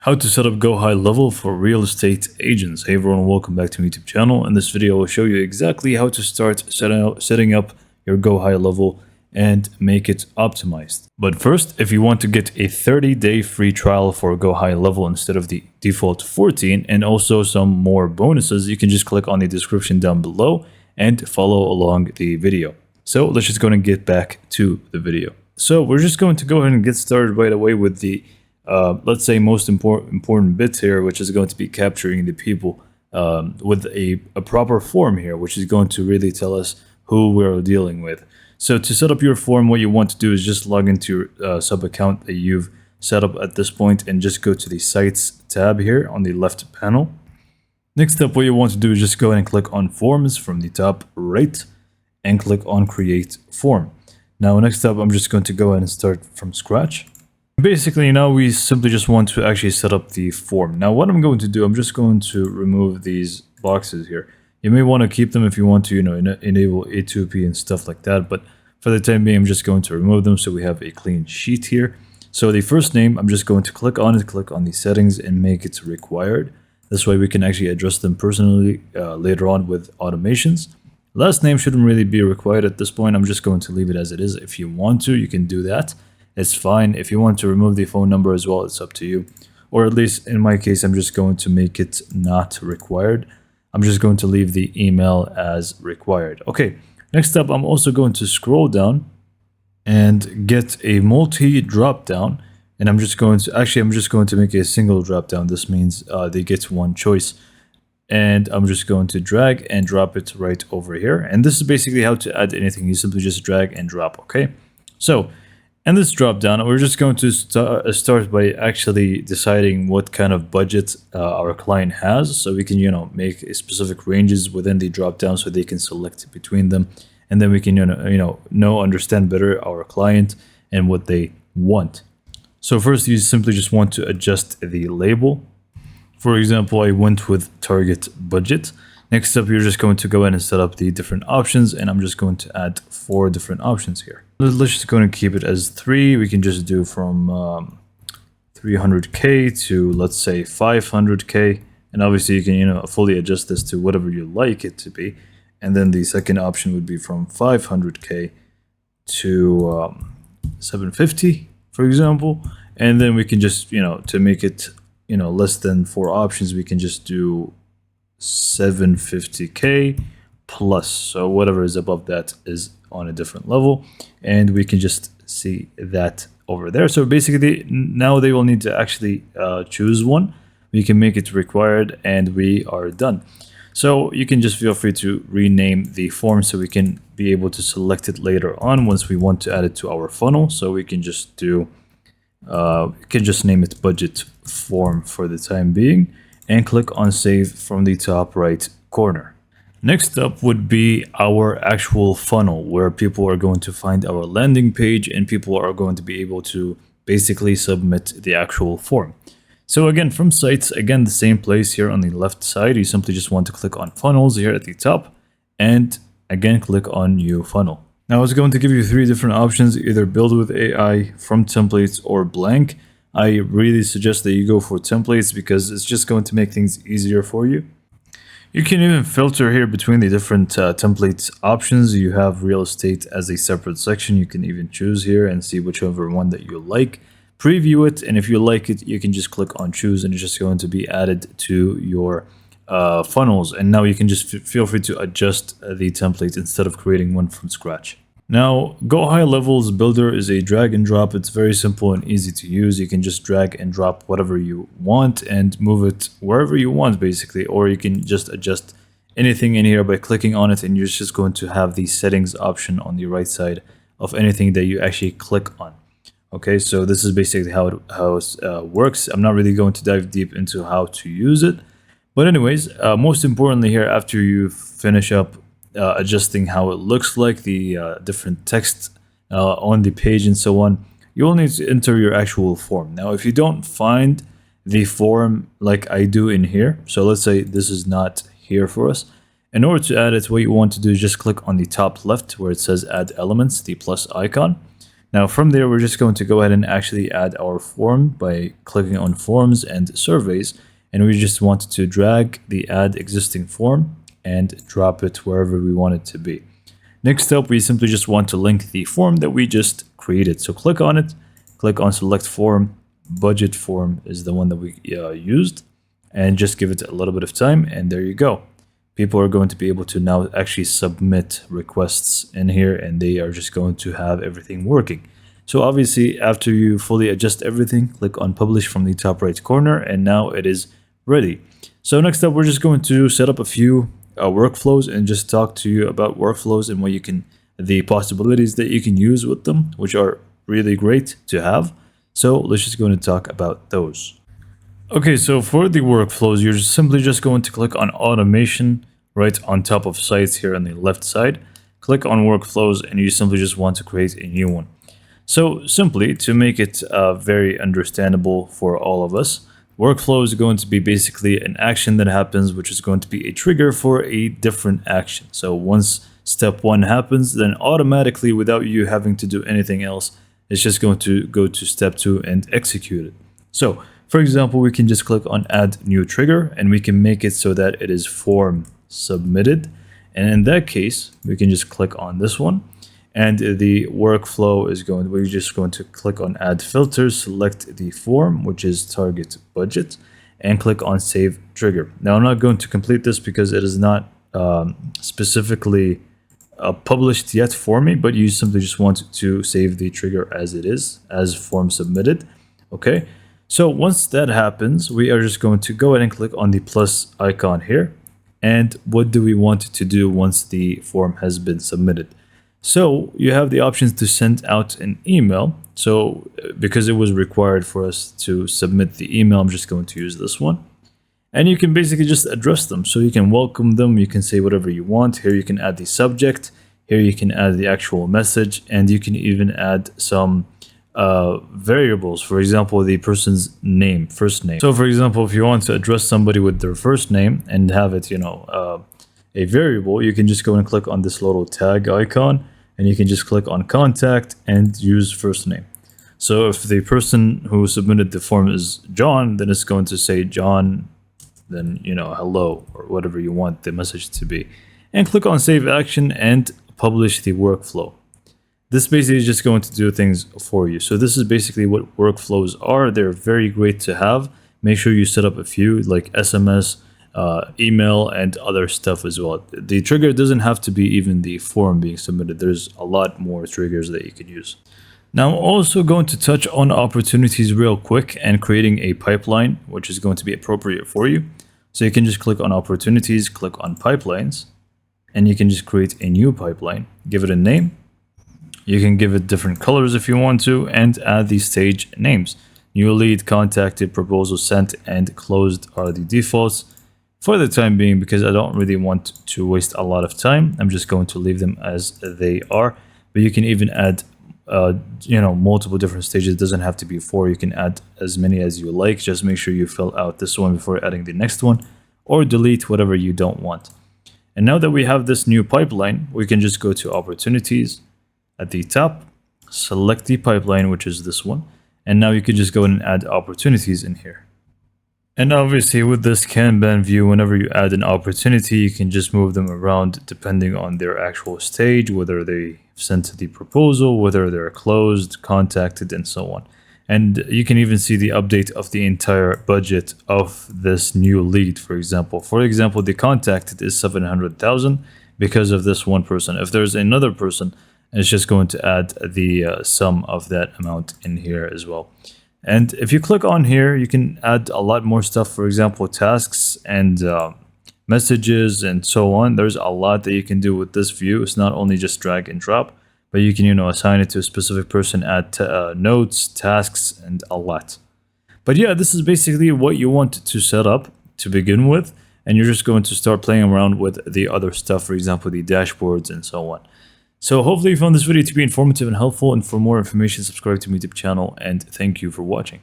How to set up GoHighLevel for real estate agents. Hey everyone, welcome back to my YouTube channel. In this video, I will show you exactly how to start setting up your GoHighLevel and make it optimized. But first, if you want to get a 30-day free trial for GoHighLevel instead of the default 14 and also some more bonuses, you can just click on the description down below and follow along the video. So let's just go and get back to the video. So we're just going to go ahead and get started right away with the let's say most important bit here, which is going to be capturing the people with a proper form here, which is going to really tell us who we're dealing with. So to set up your form, what you want to do is just log into your sub account that you've set up at this point and just go to the sites tab here on the left panel. Next up, what you want to do is just go ahead and click on forms from the top right and click on create form. Now next up, I'm just going to go ahead and start from scratch. Basically, now we simply just want to actually set up the form. Now what I'm going to do, I'm just going to remove these boxes here. You may want to keep them if you want to, enable A2P and stuff like that. But for the time being, I'm just going to remove them so we have a clean sheet here. So the first name, I'm just going to click on it, click on the settings and make it required. This way we can actually adjust them personally later on with automations. Last name shouldn't really be required at this point. I'm just going to leave it as it is. If you want to, you can do that. It's fine. If you want to remove the phone number as well, it's up to you. Or at least in my case, I'm just going to make it not required. I'm just going to leave the email as required. Okay, next up, I'm also going to scroll down and get a multi drop down. And I'm just going to make a single drop down. This means they get one choice. And I'm just going to drag and drop it right over here. And this is basically how to add anything. You simply just drag and drop, okay? So in this drop down, we're just going to start by actually deciding what kind of budget our client has. So we can, make specific ranges within the drop down so they can select between them. And then we can, understand better our client and what they want. So first, you simply just want to adjust the label. For example, I went with target budget. Next up, you're just going to go in and set up the different options, and I'm just going to add 4 different options here. Let's just go and keep it as 3. We can just do from 300K to, let's say, 500K. And obviously, you can fully adjust this to whatever you like it to be. And then the second option would be from 500K to 750, for example. And then we can just, to make it, less than 4 options, we can just do 750K plus. So whatever is above that is on a different level, and we can just see that over there. So basically now they will need to actually choose one. We can make it required and we are done. So you can just feel free to rename the form so we can be able to select it later on once we want to add it to our funnel. So we can just do name it budget form for the time being and click on save from the top right corner. Next up would be our actual funnel, where people are going to find our landing page and people are going to be able to basically submit the actual form. So again, from sites, again, the same place here on the left side, you simply just want to click on funnels here at the top and again, click on new funnel. Now it's going to give you 3 different options, either build with AI, from templates, or blank. I really suggest that you go for templates because it's just going to make things easier for you. You can even filter here between the different templates options. You have real estate as a separate section. You can even choose here and see whichever one that you like. Preview it, and if you like it, you can just click on choose and it's just going to be added to your funnels. And now you can just feel free to adjust the template instead of creating one from scratch. Now, GoHighLevel's builder is a drag and drop. It's very simple and easy to use. You can just drag and drop whatever you want and move it wherever you want, basically. Or you can just adjust anything in here by clicking on it, and you're just going to have the settings option on the right side of anything that you actually click on. Okay, so this is basically how it works. I'm not really going to dive deep into how to use it. But anyways, most importantly here, after you finish up adjusting how it looks like, the different text on the page and so on, you will need to enter your actual form. Now, if you don't find the form like I do in here, so let's say this is not here for us, in order to add it, what you want to do is just click on the top left where it says add elements, the plus icon. Now from there, we're just going to go ahead and actually add our form by clicking on forms and surveys. And we just want to drag the add existing form and drop it wherever we want it to be. Next up, we simply just want to link the form that we just created. So click on it, click on select form. Budget form is the one that we used, and just give it a little bit of time, and there you go. People are going to be able to now actually submit requests in here, and they are just going to have everything working. So obviously, after you fully adjust everything, click on publish from the top right corner, and now it is ready. So next up, we're just going to set up a few workflows and just talk to you about workflows and what you can, the possibilities that you can use with them, which are really great to have. So let's just go and talk about those. Okay, so for the workflows, you're simply just going to click on automation right on top of sites here on the left side. Click on workflows, and you simply just want to create a new one. So simply, to make it very understandable for all of us, workflow is going to be basically an action that happens, which is going to be a trigger for a different action. So once step 1 happens, then automatically, without you having to do anything else, it's just going to go to step 2 and execute it. So for example, we can just click on add new trigger, and we can make it so that it is form submitted. And in that case, we can just click on this one, and the workflow is we're just going to click on add filters, select the form, which is target budget, and click on save trigger. Now I'm not going to complete this because it is not specifically published yet for me, but you simply just want to save the trigger as it is, as form submitted. Okay, so once that happens, we are just going to go ahead and click on the plus icon here. And what do we want to do once the form has been submitted? So you have the options to send out an email. So because it was required for us to submit the email, I'm just going to use this one. And you can basically just address them. So you can welcome them, you can say whatever you want. Here you can add the subject, here you can add the actual message, and you can even add some variables. For example, the person's name, first name. So for example, if you want to address somebody with their first name and have it, a variable, you can just go and click on this little tag icon, and you can just click on contact and use first name. So if the person who submitted the form is John, then it's going to say John, then hello, or whatever you want the message to be, and click on save action and publish the workflow. This basically is just going to do things for you. So this is basically what workflows are. They're very great to have. Make sure you set up a few like SMS, email, and other stuff as well. The trigger doesn't have to be even the form being submitted. There's a lot more triggers that you can use. Now I'm also going to touch on opportunities real quick and creating a pipeline, which is going to be appropriate for you. So you can just click on opportunities, click on pipelines, and you can just create a new pipeline, give it a name. You can give it different colors if you want to, and add the stage names. New lead, contacted, proposal sent, and closed are the defaults for the time being, because I don't really want to waste a lot of time. I'm just going to leave them as they are. But you can even add multiple different stages. It doesn't have to be 4. You can add as many as you like. Just make sure you fill out this one before adding the next one, or delete whatever you don't want. And now that we have this new pipeline, we can just go to opportunities at the top, select the pipeline, which is this one, and now you can just go and add opportunities in here. And obviously with this Kanban view, whenever you add an opportunity, you can just move them around depending on their actual stage, whether they sent the proposal, whether they're closed, contacted, and so on. And you can even see the update of the entire budget of this new lead. For example, the contacted is 700,000 because of this one person. If there's another person, it's just going to add the sum of that amount in here as well. And if you click on here, you can add a lot more stuff. For example, tasks and messages and so on. There's a lot that you can do with this view. It's not only just drag and drop, but you can assign it to a specific person, add notes, tasks, and a lot. But yeah, this is basically what you want to set up to begin with, and you're just going to start playing around with the other stuff, for example, the dashboards and so on. So hopefully you found this video to be informative and helpful, and for more information, subscribe to my YouTube channel, and thank you for watching.